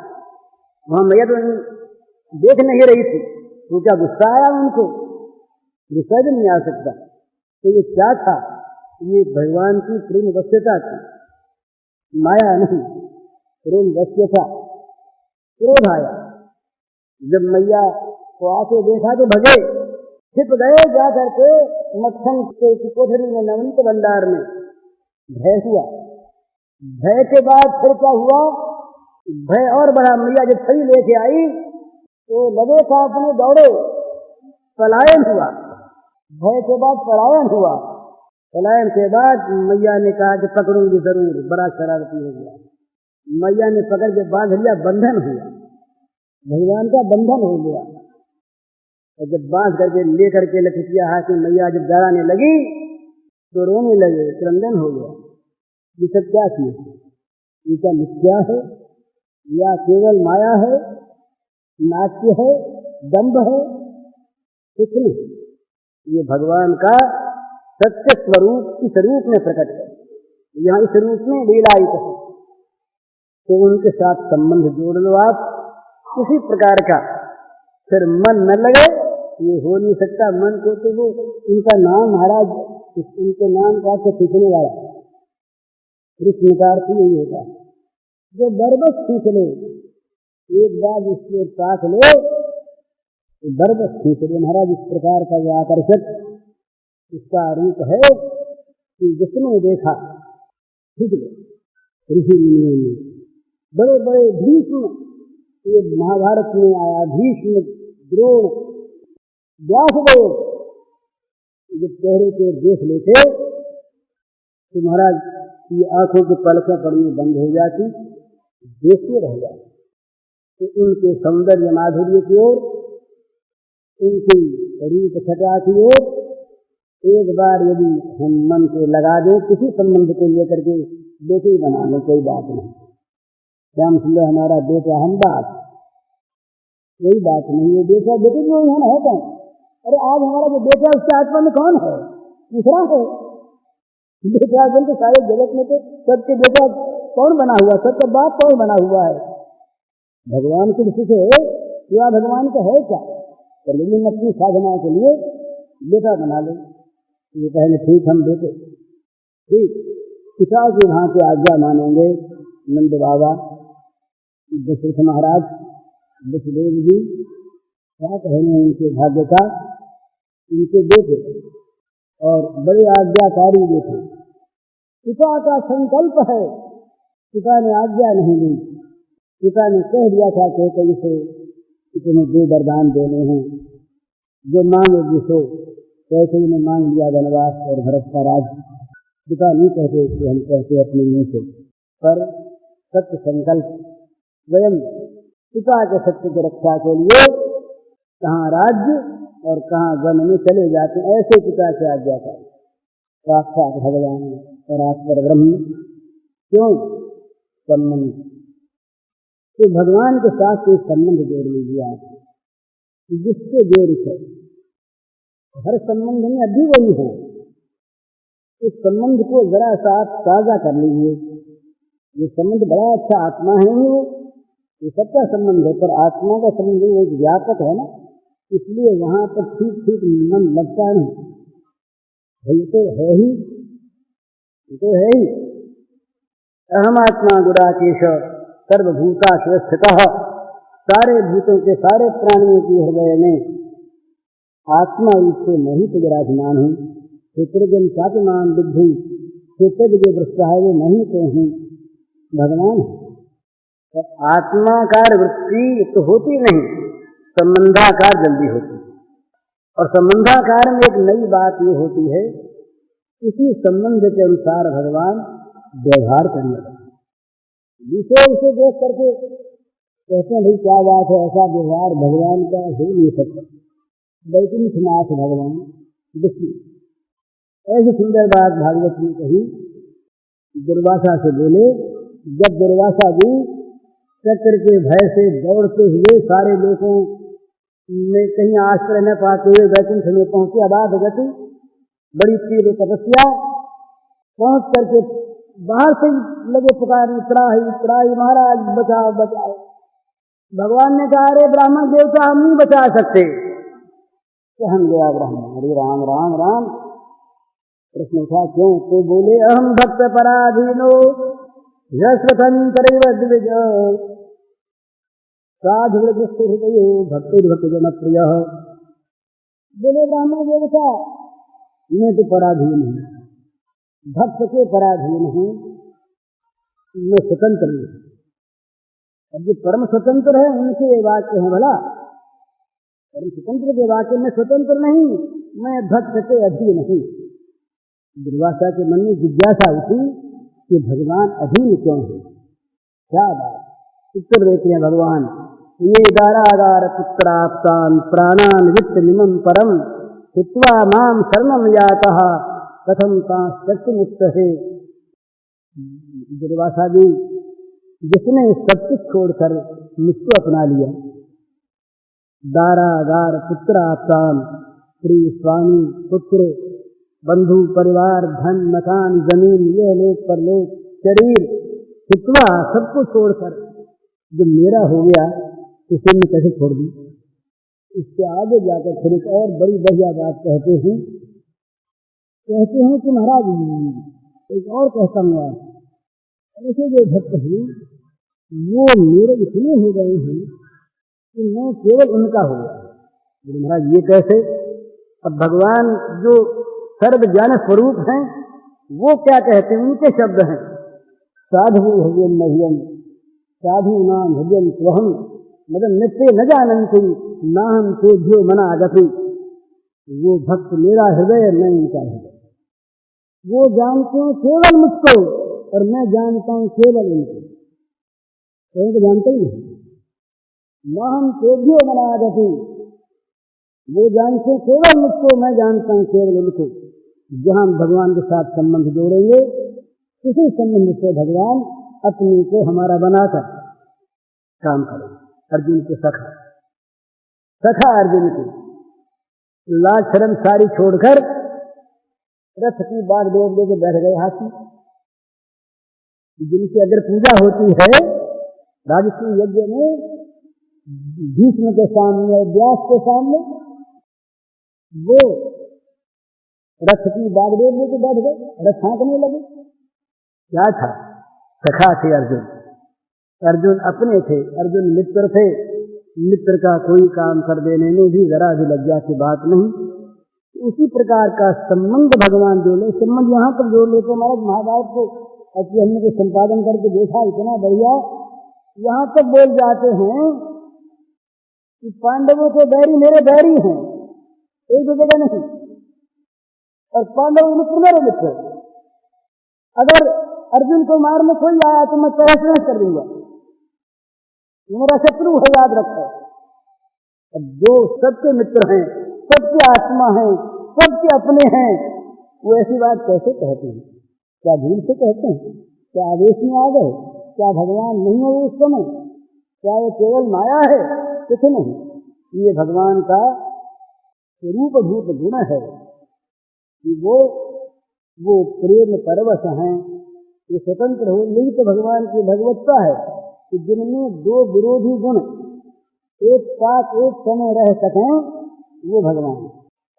वहां मैया तो देख नहीं रही थी, तो क्या गुस्सा आया उनको, विसर्जन नहीं आ सकता। तो ये क्या था? ये भगवान की प्रेम वश्यता थी, माया नहीं, प्रेम वश्यता। क्रोध आया, जब मैया को आके देखा तो भगे, छिप गए जा करके मक्खन की कोठरी में, नवनीत भंडार में। भय हुआ, भय के बाद फिर क्या हुआ? भय और बड़ा। मैया जब छड़ी लेके आई तो लगे कांपने दौड़े, पलायन हुआ। भय के बाद पलायन हुआ। पलायन के बाद मैया ने कहा कि पकड़ूंगी जरूर, बड़ा शरारती हो गया। मैया ने पकड़ के बांध लिया, बंधन हुआ, भगवान का बंधन हो गया। और जब बांध करके लेकर के लखटिया हाथ में मैया जब डराने लगी तो रोने लगे, क्रंदन हो गया। ये सब क्या चीज है? ये क्या मिथ्या है या केवल माया है, नाट्य है, दंभ है? कुछ नहीं, ये भगवान का सत्य स्वरूप इस रूप में प्रकट है, यहाँ इस रूप में लीलायित है। तो उनके साथ संबंध जोड़ लो आप किसी प्रकार का, फिर मन न लगे ये हो नहीं सकता। मन को तो वो इनका नाम महाराज, इनके नाम का तो सीखने वाला कृष्ण का अर्थ यही होता है, जो बरबस सीख ले, एक बार इसको साथ लो तो बरबस सीख ले। महाराज इस प्रकार का जो आकर्षक इसका रूप है कि जिसने देखा ठीक है। ऋषि मुनियों में बड़े बड़े भीष्म, ये महाभारत में आया, भीष्म, द्रोण, व्यासदेव, जब चेहरे के देख लेते तो महाराज की आंखों की पलकें पड़नी बंद हो जाती, देखते रह जाते। तो उनके सौंदर्य माधुर्य की ओर, उनकी रूप छटा की ओर एक बार यदि हम मन को लगा दें, किसी संबंध को लेकर के बेटे ही बना लें, कोई बात नहीं। श्याम सुंदर हमारा बेटा, हम बात कोई बात नहीं है, बेटा बेटे जो यहाँ है कौन? अरे आज हमारा जो बेटा है उसके आत्मा में कौन है? दूसरा है। बेटा बन के सारे जगत में तो सबके बेटा कौन बना हुआ, सबका बाप कौन बना हुआ है? भगवान की दृष्टि से क्या भगवान का है क्या? तो लेकिन अपनी साधना के लिए बेटा बना ले। ये कहने ठीक, हम बेटे ठीक, पिता की वहां के आज्ञा मानेंगे। नंद बाबा, दशरथ महाराज, वसुदेव जी, क्या कहेंगे उनके भाग्य का, उनके बेटे और बड़े आज्ञाकारी बेटे। पिता का संकल्प है, पिता ने आज्ञा नहीं दी, पिता ने कह दिया था कैकेयी से कि तुम्हें 2 वरदान देने हैं, जो मांगोगी सो। कैकेयी ने मांग लिया वनवास और भरत का राज। पिता नहीं कहते कि हम कहते अपने मुंह से, पर सत्य संकल्प स्वयं पिता के सत्य की रक्षा के लिए कहाँ राज्य और कहाँ वन में चले जाते, ऐसे पिता से आज्ञा था। साक्षात भगवान परात्पर ब्रह्म, क्यों संबंध? तो भगवान के साथ कोई संबंध जोड़ लीजिए आप, जिससे जोड़ है हर संबंध में अभी वही है। इस संबंध को जरा सा आप ताजा कर लीजिए। ये संबंध बड़ा अच्छा, आत्मा है ही, ये सबका संबंध है, पर आत्मा का संबंध एक व्यापक है ना, इसलिए वहां पर ठीक ठीक मन लगता नहीं। ये तो है ही, ये तो है ही। अहम आत्मा गुडाकेश सर्वभूताश्व स्थितः, सारे भूतों के, सारे प्राणियों की हृदय में आत्मा रूप से मैं ही तो विराजमान हूँ। क्षेत्रजन सातमान बुद्धि, क्षेत्र जो दृष्टा है वो नहीं तो हूँ, भगवान है। तो आत्माकार वृत्ति तो होती नहीं, संबंधाकार जल्दी होती। और संबंधाकार में एक नई बात ये होती है, इसी संबंध के अनुसार भगवान व्यवहार करने लगते। दूसरे इसे देख करके कहते हैं भाई क्या बात है, ऐसा व्यवहार भगवान का हो नहीं सकता। वैकुंठनाथ भगवान विष्णु, ऐसी सुंदर बात भागवत में कही। दुर्वासा से बोले, जब दुर्वासा जी चक्र के भय से दौड़ते हुए सारे लोगों में कहीं आश्रय न पाते हुए वैकुंठ में पहुंचे, अबाध गति, बड़ी तीव्र तपस्या, पहुंच करके बाहर से लगे पुकारने, त्राही महाराज बचाओ बचाओ। भगवान ने कहा, अरे ब्राह्मण देवता हम नहीं बचा सकते। कहन गया ब्राह्मण, अरे राम राम राम। प्रश्न था क्यों? तो बोले, अहम भक्त पराधीनो यस्वतंत्र द्विज साधु हृदय भक्ति भक्त जन प्रिय। बोले ब्राह्मण देवता, मैं तो पराधीन हूँ, भक्त के पराधीन हूँ, मैं स्वतंत्र हूँ। अब जो परम स्वतंत्र है उनके वाक्य हैं भला, परम स्वतंत्र के वाक्य में स्वतंत्र नहीं, मैं भक्त के अधीन हूँ। दुर्वासा के मन में जिज्ञासा उठी कि भगवान अधीन क्यों है? क्या बात? उत्तर देते हैं भगवान, ये दारागार पुत्राप्तान प्राणान वित्त निमम परम हित्वा माम शरणम यातः कथम तांश्च मुक्त है। दुर्वासा जी, जिसने सब कुछ छोड़कर मुझको अपना लिया, दारागार पुत्राप्तान, स्त्री स्वामी पुत्र बंधु परिवार धन मकान जमीन ये लोक परलोक शरीर हित्वा सबको छोड़कर जो मेरा हो गया उसे मैं कैसे छोड़ दूं? इसके आगे जाकर फिर एक और बड़ी बढ़िया बात कहते हैं कि महाराज एक और कहता हूँ, ऐसे जो भक्त हैं वो मेरे इतने हो गए हैं कि मैं केवल उनका हो गया। महाराज ये कैसे? अब भगवान जो सर्व ज्ञान स्वरूप हैं वो क्या कहते हैं? उनके शब्द हैं, साधु हृदय मह्यम साधु नाम हृदय स्वहम मदन नित्य न जानन्ति नाहम तेभ्यो मनागति। वो भक्त मेरा हृदय, मैं उनका हृदय। वो जानते हैं केवल मुझको और मैं जानता हूं केवल उनको। कहीं तो जानते ही नहीं। नाहम तेभ्यो मनागति, वो जानते हैं केवल मुझको, मैं जानता हूं केवल उनको। जहां भगवान के साथ संबंध जोड़ेंगे, किसी संबंध से भगवान अपने को हमारा बनाकर काम करेंगे। अर्जुन के सखा अर्जुन की लाज शर्म सारी छोड़कर रथ की बाग डोर लेके बैठ गए हाथी। जिनकी अगर पूजा होती है राजसूय यज्ञ में, भीष्म के सामने और व्यास के सामने, वो रथ की बागडोर लेके बैठ गए, रथ हाँकने लगे। क्या था? सखा थे अर्जुन। अर्जुन अपने थे, अर्जुन मित्र थे। मित्र का कोई काम कर देने में भी जरा भी लज्जा की बात नहीं। उसी प्रकार का संबंध भगवान जोड़े। संबंध यहाँ पर जोड़ लेते महाराज। महाभारत को अच्छी हमने को संपादन करके देखा, इतना बढ़िया। यहाँ तक बोल जाते हैं कि पांडवों के बैरी मेरे बैरी हैं, एक दो जगह नहीं, और पांडव मित्र मेरे मित्र। अगर अर्जुन को मारने कोई आया तो मैं तहस कर दूंगा, मेरा शत्रु है, याद रखो। अब जो सबके मित्र हैं, सबकी आत्मा है, सबके अपने हैं, वो ऐसी बात कैसे कहते हैं? क्या भूल से कहते हैं? क्या आवेश में आ गए? क्या भगवान नहीं है उस समय? क्या ये केवल माया है? कुछ नहीं, ये भगवान का स्वरूपभूत गुण है कि वो प्रेम परवश हैं, ये स्वतंत्र हो। यही तो भगवान की भगवत्ता है कि जिनमें दो विरोधी गुण एक साथ एक समय रह सकें, वो भगवान।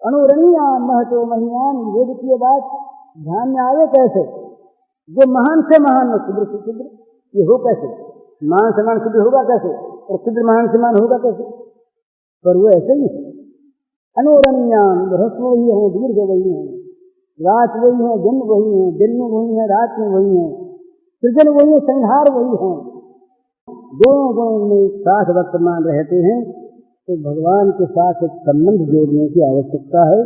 अनुरणीया महतो महिमान, ये देखिए बात ध्यान में आवे कैसे? जो महान से महान हो, क्षुद्र से क्षुद्र, ये हो कैसे? महान से महान क्षुद्र होगा कैसे? और क्षुद्र महान से महान होगा कैसे? पर वो ऐसे ही है। अनुरणीयाम, ह्रस्व वही है, दीर्घ वही है, रात वही है, दिन वही है, दिन में वही है, रात में वही है, सृजन वही है, संहार वही है। दोनों गुणों में साथ वर्तमान रहते हैं। तो भगवान के साथ एक संबंध जोड़ने की आवश्यकता है।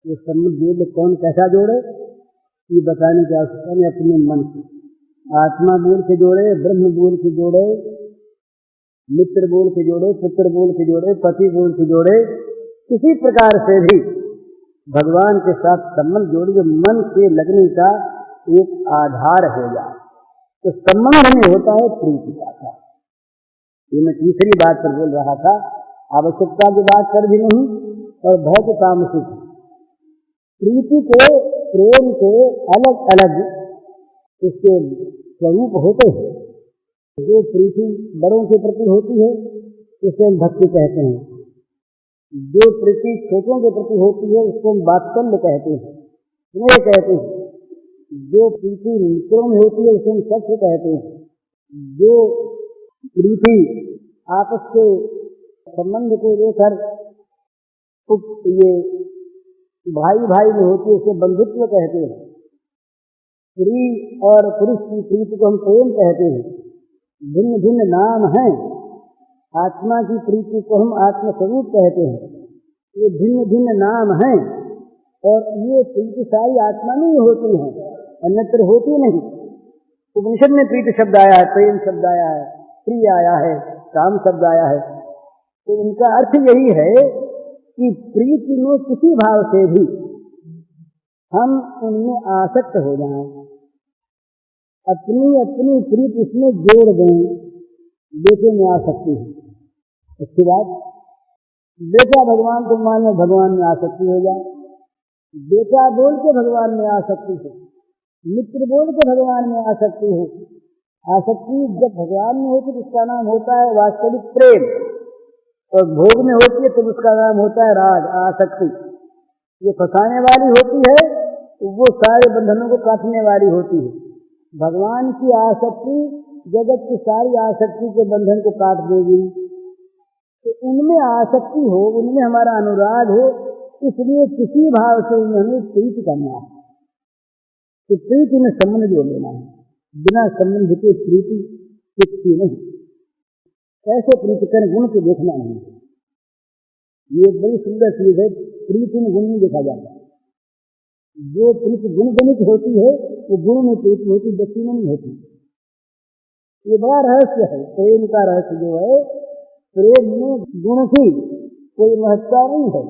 ये संबंध जोड़े, कौन कैसा जोड़े ये बताने की आवश्यकता नहीं। अपने मन से आत्मा बोल के जोड़े, ब्रह्म बोल के जोड़े, मित्र बोल के जोड़े, पुत्र बोल के जोड़े, पति बोल के जोड़े, किसी प्रकार से भी भगवान के साथ संबंध जोड़े जो मन से लगने का एक आधार हो जाए। तो संबंध में होता है प्रीति का। ये मैं तीसरी बात पर बोल रहा था। आवश्यकता की बात कर भी नहीं और बहुत तामसिक। प्रीति के, प्रेम के अलग अलग इसके स्वरूप होते हैं। जो प्रीति बड़ों के प्रति होती है उसे हम भक्ति कहते हैं, जो प्रीति छोटों के प्रति होती है उसको हम वात्सल्य कहते हैं, स्नेह कहते हैं। जो प्रीति मित्रों में होती है उसे हम सख्य कहते हैं। जो प्रीति आपस के संबंध को लेकर ये भाई भाई में होती है उसे बंधुत्व कहते हैं। स्त्री और पुरुष की प्रीति को हम प्रेम कहते हैं। भिन्न भिन्न नाम हैं। आत्मा की प्रीति को हम आत्मस्वरूप कहते हैं। ये भिन्न भिन्न नाम हैं और ये प्रीति सारी आत्मा में ही होती है, अन्यत्र होती नहीं। उपनिषद में प्रीति शब्द आया है, प्रेम शब्द आया है, प्रिय आया है, काम शब्द आया है। तो इनका अर्थ यही है कि प्रीति में किसी भाव से भी हम उनमें आसक्त हो जाएं, अपनी अपनी प्रीति इसमें जोड़ दें। बेटे में आसक्ति है, उसके बाद बेटा भगवान को मानो, भगवान में आसक्ति हो जाए। बेटा बोल के भगवान में आसक्ति हो, मित्र बोल के भगवान में आसक्ति हो। आसक्ति जब भगवान में होती है उसका नाम होता है वास्तविक प्रेम, और भोग में होती है तो उसका नाम होता है राग, आसक्ति। ये फंसाने वाली होती है तो वो सारे बंधनों को काटने वाली होती है। भगवान की आसक्ति जगत की सारी आसक्ति के बंधन को काट देगी। तो उनमें आसक्ति हो, उनमें हमारा अनुराग हो, इसलिए किसी भाव से हमें प्रीति करना है। तो प्रीति में संबंध जोड़ लेना है, बिना संबंध के प्रीति टिकती नहीं। ऐसे प्रीति कर गुण को देखना नहीं। ये बड़ी सुंदर चीज है, प्रीति में गुण नहीं देखा जाता। जो प्रीति गुण गणित होती है वो गुण में प्रीति होती, व्यक्ति में नहीं होती। ये बड़ा रहस्य है, प्रेम का रहस्य जो है। प्रेम में गुण की कोई महत्ता नहीं है।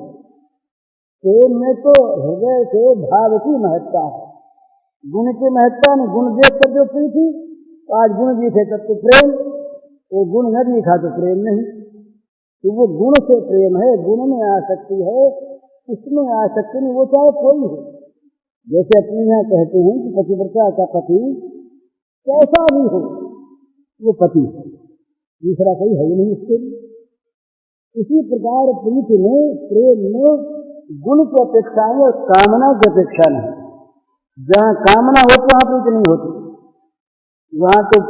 प्रेम में तो हृदय के भाव की महत्ता है, गुण की महत्ता नहीं। गुण देख कर जो प्रीति, आज गुण दिखे तब तो प्रेम, वो गुण न दिखा तो प्रेम नहीं। तो वो गुण से प्रेम है, गुण में आसक्ति है, इसमें आसक्ति नहीं। वो चाहे कोई हो, जैसे अपने यहाँ कहते हैं कि पतिव्रता का पति कैसा भी हो वो पति है, दूसरा कोई है ही नहीं उसके लिए। इसी प्रकार प्रीति में, प्रेम में गुण की अपेक्षा है और कामना की अपेक्षा नहीं। जहाँ कामना होती वहाँ प्रीति नहीं होती। वहाँ तो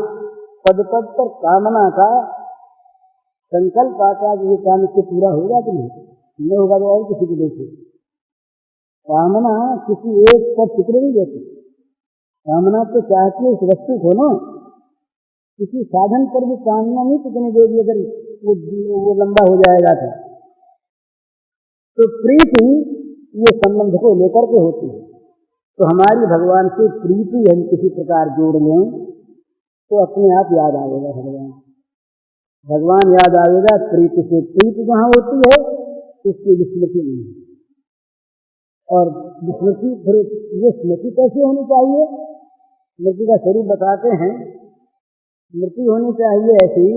पद पद पर कामना का संकल्प आता है, ये काम इससे पूरा होगा कि नहीं होगा तो और किसी को देखे। कामना किसी एक पर टिकने नहीं देती। कामना तो चाहती है उस वस्तु को ना, किसी साधन पर भी कामना नहीं टिकने देगी, अगर वो लंबा हो जाएगा तो प्रीति ये संबंध को लेकर के होती है। तो हमारी भगवान से प्रीति हम किसी प्रकार जोड़ लें तो अपने आप याद आएगा भगवान। भगवान याद आएगा प्रीति से। प्रीति जहाँ होती है उसकी विस्मृति नहीं है। और विस्मृति, फिर ये स्मृति कैसे होनी चाहिए? स्मृति का स्वरूप बताते हैं। स्मृति होनी चाहिए ऐसी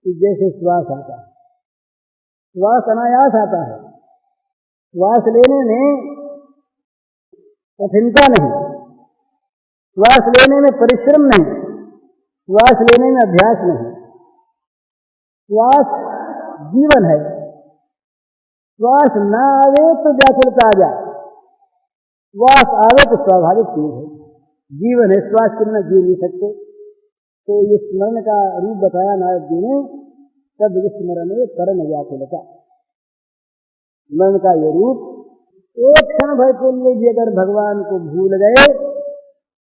कि जैसे श्वास आता है, श्वास अनायास आता है, श्वास लेने में कठिनता नहीं, श्वास लेने में परिश्रम नहीं, श्वास लेने में अभ्यास नहीं। श्वास जीवन है। श्वास न आवे तो व्याकुलता आ जाए, श्वास आवे तो स्वाभाविक चीज है, जीवन है। श्वास के बिना जी नहीं सकते। तो ये स्मरण का रूप बताया नारद जी ने, तब स्मरण परम व्याकुलता। स्मरण का ये रूप, एक क्षण भर के लिए भी अगर भगवान को भूल गए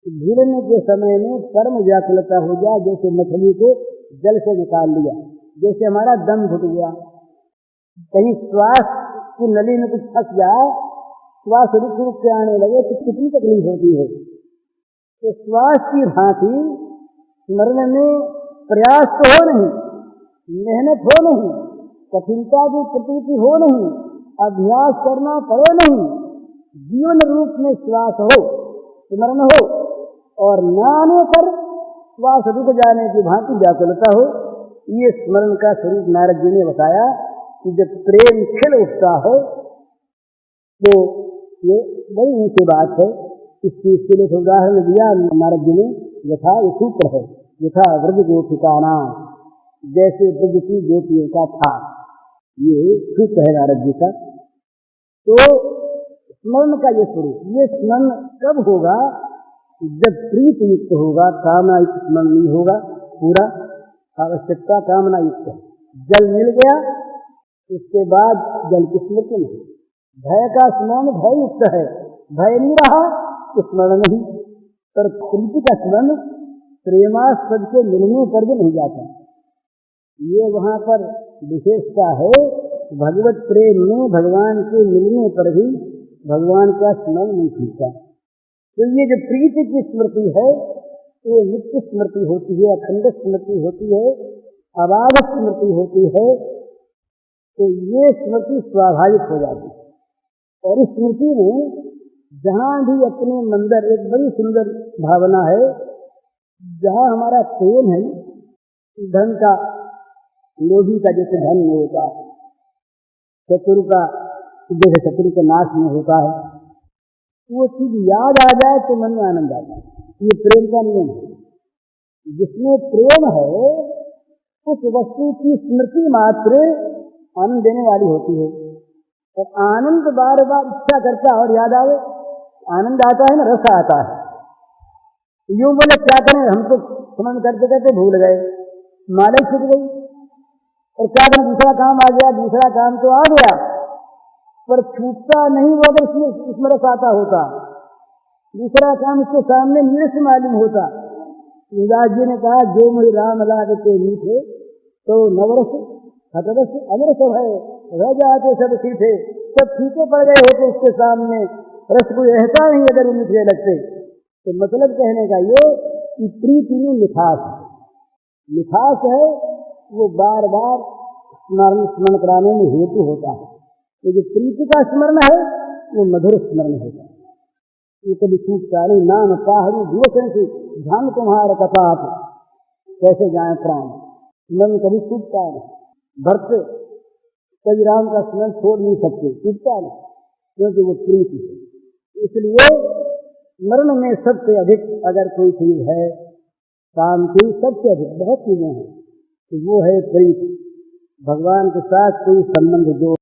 तो भूलने के समय में परम व्याकुलता हो जाए। जैसे मछली को जल से निकाल लिया, जैसे हमारा दम घुट गया, कहीं श्वास की नली में कुछ फंस जाए, श्वास रुक रुक के आने लगे तो कितनी तकलीफ होती है। तो श्वास की भांति स्मरण में प्रयास तो हो नहीं, मेहनत हो नहीं, कठिनता की प्रतीति हो नहीं, अभ्यास करना पड़े नहीं, जीवन रूप में श्वास हो, स्मरण हो, और न आने पर श्वास रुक जाने की भांति व्याकुलता हो। ये स्मरण का स्वरूप नारद जी ने बताया। कि जब प्रेम खिल उठता है तो ये बड़ी ऊंची बात है। इस चीज के लिए उदाहरण दिया नारद जी ने, यथा ये सूत्र है, यथा व्रज गोपिका नाम, जैसे ब्रज की गोपियों का था, ये सूत्र है नारद जी का। तो स्मरण का ये स्वरूप, ये स्मरण कब होगा? जब प्रीति युक्त होगा, कामना युक्त स्मरण नहीं होगा। पूरा आवश्यकता कामना युक्त है। जल मिल गया, उसके बाद जल की स्मृति नहीं। भय का स्मरण भय युक्त है, भय नहीं रहा तो स्मरण नहीं। पर प्रीति का स्मरण प्रेमास्पद के मिलने पर भी नहीं जाता। ये वहां पर विशेषता है। भगवत प्रेम में भगवान के मिलने पर भी भगवान का स्मरण नहीं छूटता। तो ये जो प्रीति की स्मृति है, ये नित्य स्मृति होती है, अखंड स्मृति होती है, अबाध स्मृति होती है। तो ये स्मृति स्वाभाविक हो जाती है। और इस स्मृति में जहां भी अपने अंदर एक बड़ी सुंदर भावना है, जहां हमारा प्रेम है, धन का, लोभी का जैसे धन में होता है, शत्रु का जैसे शत्रु के नाश में होता है, वो चीज याद आ जाए तो मन में आनंद आता है। ये प्रेम का नियम है। जिसमें प्रेम है उस वस्तु की स्मृति मात्र आनंद देने वाली होती है। और आनंद बार बार इच्छा करता है और याद आवे, आनंद आता है ना, रस आता है। यूं बोले क्या करें, हम तो स्मरण करते करते भूल गए, माला छूट गई, और क्या करें, दूसरा काम आ गया, दूसरा काम तो आ गया पर छूटता नहीं। वो अगर इसमें रस आता होता, दूसरा काम इसके सामने नीर से मालूम होता। तुलसीदास जी ने कहा, जो मुझे राम लागते मीठे तो नवरस हतरस अमरस है, रह जाते सब सीठे। सब फीके पड़ गए होते उसके सामने, रस कोई रहता नहीं अगर वो मीठे लगते। तो मतलब कहने का ये कि प्रीति में मिठास है। मिठास है वो बार बार स्मरण कराने में हेतु होता है। तो जो प्रीति का स्मरण है वो मधुर स्मरण होता है। ये कभी छूटता नहीं। नाम पाहरी दिवसन से ध्यान तुम्हारा कपाट, कैसे जाए प्राण, स्मरण कभी छूटता नहीं। भक्त कभी राम का स्मरण छोड़ नहीं सकते, छूटता नहीं, क्योंकि वो प्रीति है। इसलिए स्मरण में सबसे अधिक अगर कोई चीज है काम की, सबसे अधिक बहुत चीजें हैं, तो वो है प्रीति। भगवान के साथ कोई संबंध जो